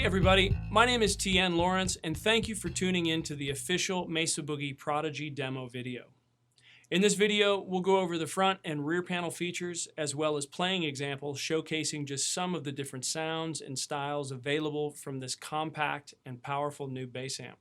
everybody, my name is TN Lawrence and thank you for tuning in to the official Mesa Boogie Prodigy demo video. In this video, we'll go over the front and rear panel features as well as playing examples showcasing just some of the different sounds and styles available from this compact and powerful new bass amp.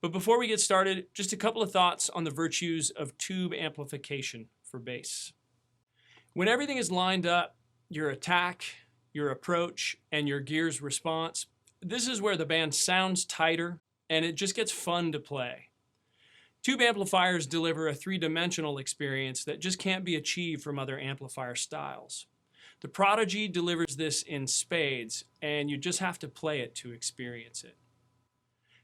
But before we get started, just a couple of thoughts on the virtues of tube amplification for bass. When everything is lined up, your attack, your approach, and your gear's response, this is where the band sounds tighter and it just gets fun to play. Tube amplifiers deliver a three-dimensional experience that just can't be achieved from other amplifier styles. The Prodigy delivers this in spades, and you just have to play it to experience it.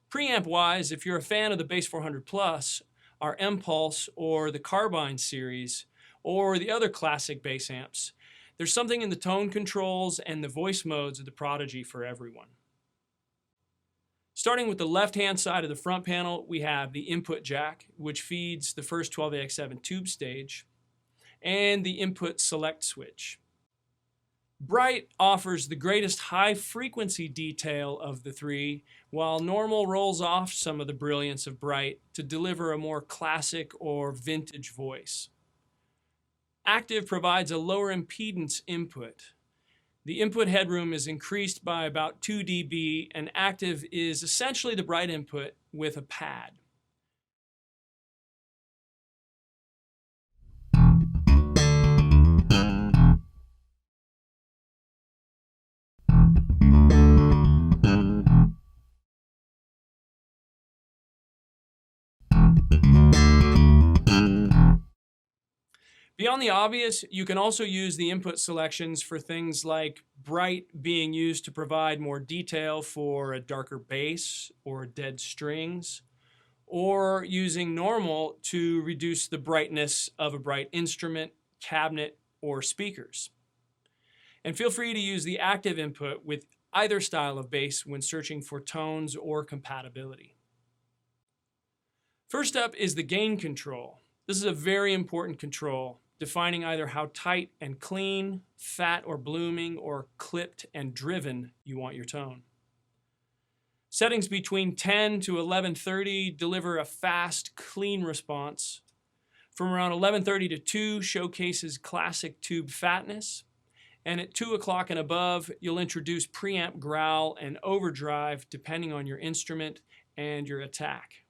Preamp-wise, if you're a fan of the Bass 400 Plus, our Impulse or the Carbine series, or the other classic bass amps, there's something in the tone controls and the voice modes of the Prodigy for everyone. Starting with the left-hand side of the front panel, we have the input jack, which feeds the first 12AX7 tube stage, and the input select switch. Bright offers the greatest high-frequency detail of the three, while Normal rolls off some of the brilliance of Bright to deliver a more classic or vintage voice. Active provides a lower impedance input. The input headroom is increased by about 2 dB, and Active is essentially the Bright input with a pad. Beyond the obvious, you can also use the input selections for things like Bright being used to provide more detail for a darker bass or dead strings, or using Normal to reduce the brightness of a Bright instrument, cabinet, or speakers. And feel free to use the Active input with either style of bass when searching for tones or compatibility. First up is the gain control. This is a very important control, defining either how tight and clean, fat or blooming, or clipped and driven you want your tone. Settings between 10 to 1130 deliver a fast, clean response. From around 1130 to 2 showcases classic tube fatness, and at 2 o'clock and above, you'll introduce preamp growl and overdrive depending on your instrument and your attack.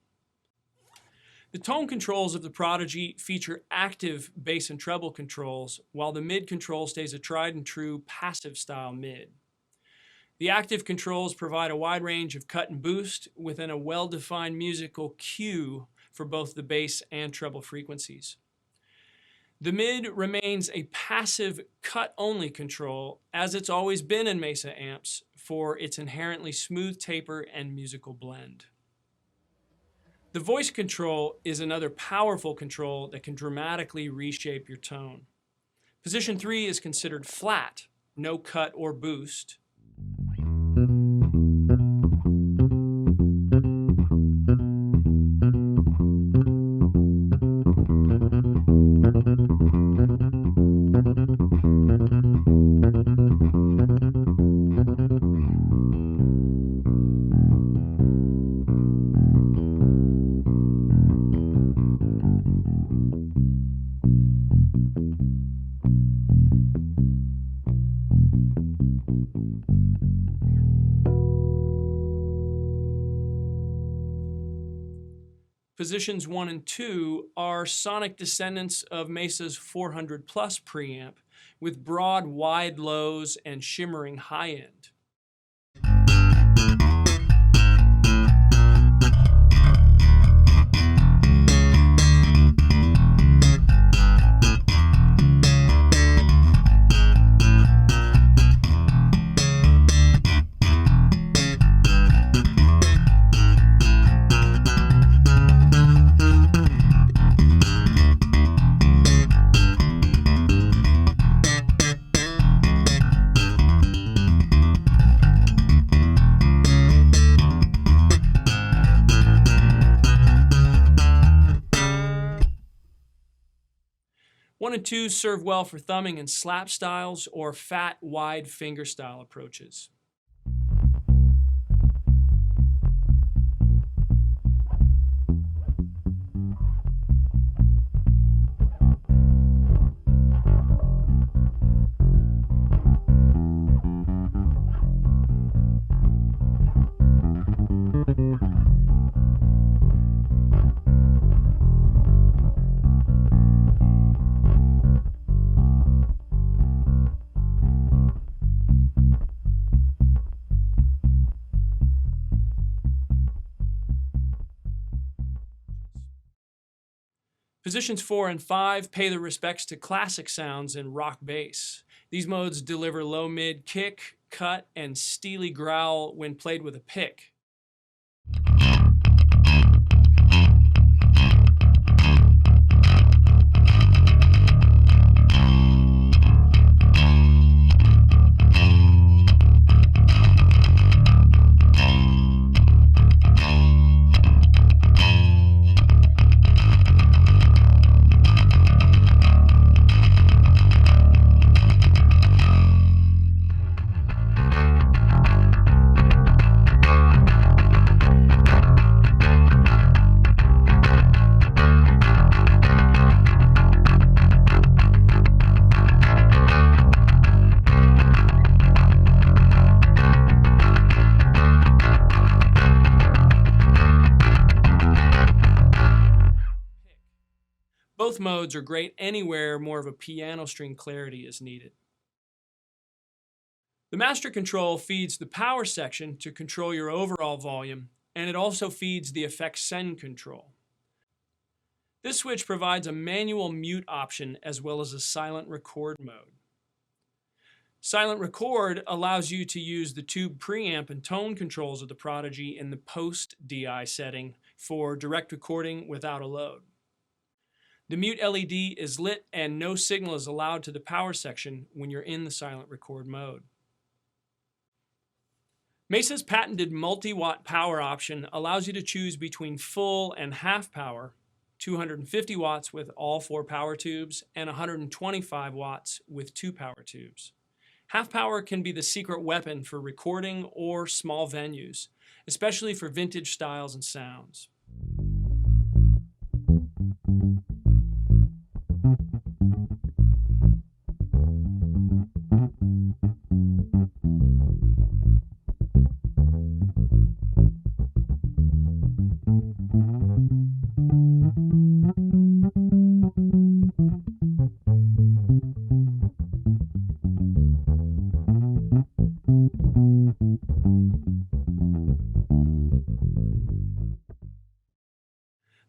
The tone controls of the Prodigy feature active bass and treble controls, while the mid control stays a tried and true passive style mid. The active controls provide a wide range of cut and boost within a well-defined musical cue for both the bass and treble frequencies. The mid remains a passive cut-only control, as it's always been in Mesa amps, for its inherently smooth taper and musical blend. The voice control is another powerful control that can dramatically reshape your tone. Position 3 is considered flat, no cut or boost. Positions 1 and 2 are sonic descendants of Mesa's 400 Plus preamp with broad, wide lows and shimmering high end. One and two serve well for thumbing and slap styles or fat, wide fingerstyle approaches. Positions 4 and 5 pay the respects to classic sounds in rock bass. These modes deliver low mid kick, cut, and steely growl when played with a pick. Both modes are great anywhere more of a piano string clarity is needed. The master control feeds the power section to control your overall volume, and it also feeds the effects send control. This switch provides a manual mute option as well as a silent record mode. Silent record allows you to use the tube preamp and tone controls of the Prodigy in the post DI setting for direct recording without a load. The mute LED is lit and no signal is allowed to the power section when you're in the silent record mode. Mesa's patented multi-watt power option allows you to choose between full and half power, 250 watts with all 4 power tubes and 125 watts with 2 power tubes. Half power can be the secret weapon for recording or small venues, especially for vintage styles and sounds.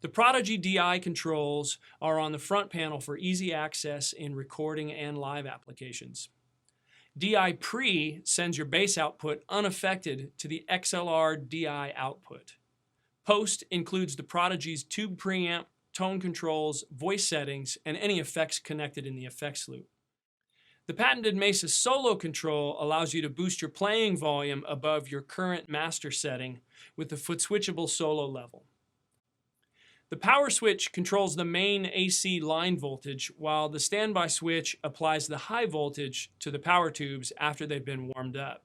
The Prodigy DI controls are on the front panel for easy access in recording and live applications. DI Pre sends your bass output unaffected to the XLR DI output. Post includes the Prodigy's tube preamp, tone controls, voice settings, and any effects connected in the effects loop. The patented Mesa Solo control allows you to boost your playing volume above your current master setting with the foot switchable solo level. The power switch controls the main AC line voltage, while the standby switch applies the high voltage to the power tubes after they've been warmed up.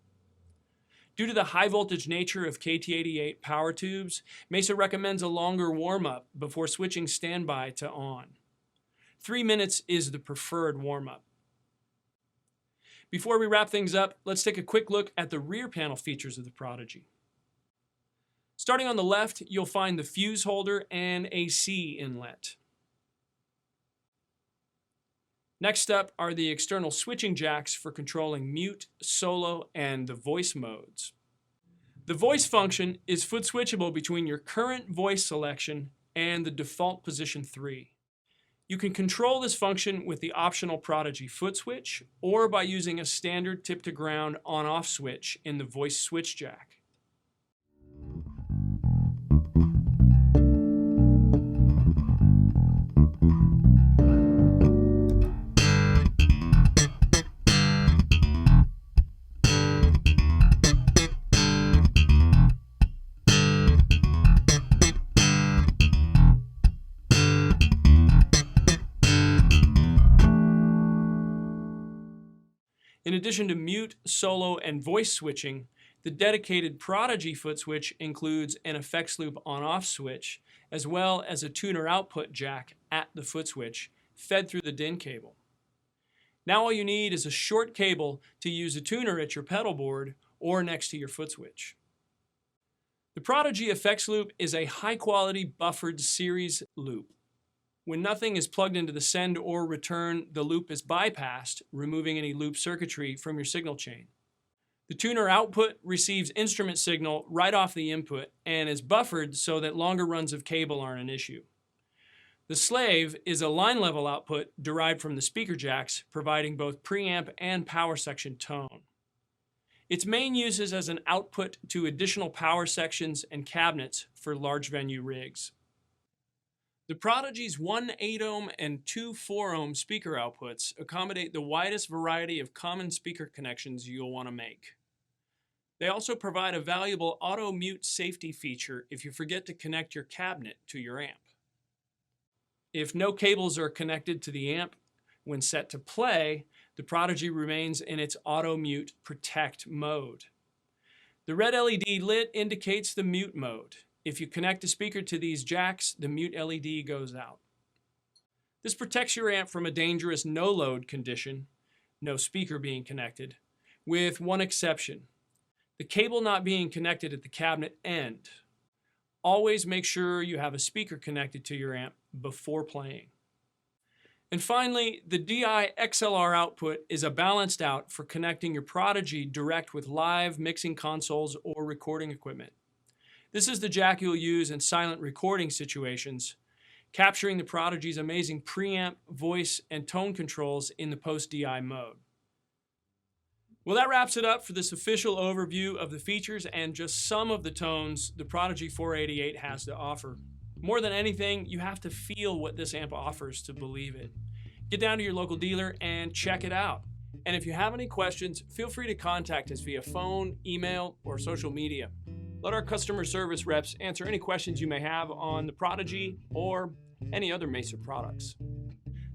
Due to the high voltage nature of KT88 power tubes, Mesa recommends a longer warm-up before switching standby to on. 3 minutes is the preferred warm-up. Before we wrap things up, let's take a quick look at the rear panel features of the Prodigy. Starting on the left, you'll find the fuse holder and AC inlet. Next up are the external switching jacks for controlling mute, solo, and the voice modes. The voice function is foot switchable between your current voice selection and the default position 3. You can control this function with the optional Prodigy foot switch or by using a standard tip to ground on-off switch in the voice switch jack. In addition to mute, solo, and voice switching, the dedicated Prodigy foot switch includes an effects loop on-off switch, as well as a tuner output jack at the foot switch, fed through the DIN cable. Now all you need is a short cable to use a tuner at your pedal board or next to your foot switch. The Prodigy effects loop is a high-quality buffered series loop. When nothing is plugged into the send or return, the loop is bypassed, removing any loop circuitry from your signal chain. The tuner output receives instrument signal right off the input and is buffered so that longer runs of cable aren't an issue. The slave is a line level output derived from the speaker jacks, providing both preamp and power section tone. Its main use is as an output to additional power sections and cabinets for large venue rigs. The Prodigy's 1 8-ohm and 2 4-ohm speaker outputs accommodate the widest variety of common speaker connections you'll want to make. They also provide a valuable auto mute safety feature if you forget to connect your cabinet to your amp. If no cables are connected to the amp when set to play, the Prodigy remains in its auto mute protect mode. The red LED lit indicates the mute mode. If you connect a speaker to these jacks, the mute LED goes out. This protects your amp from a dangerous no-load condition, no speaker being connected, with one exception: the cable not being connected at the cabinet end. Always make sure you have a speaker connected to your amp before playing. And finally, the DI XLR output is a balanced out for connecting your Prodigy direct with live mixing consoles or recording equipment. This is the jack you'll use in silent recording situations, capturing the Prodigy's amazing preamp, voice, and tone controls in the post-DI mode. Well, that wraps it up for this official overview of the features and just some of the tones the Prodigy 488 has to offer. More than anything, you have to feel what this amp offers to believe it. Get down to your local dealer and check it out. And if you have any questions, feel free to contact us via phone, email, or social media. Let our customer service reps answer any questions you may have on the Prodigy or any other Mesa products.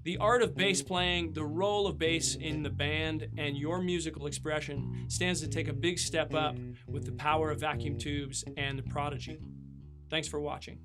The art of bass playing, the role of bass in the band, and your musical expression stands to take a big step up with the power of vacuum tubes and the Prodigy. Thanks for watching.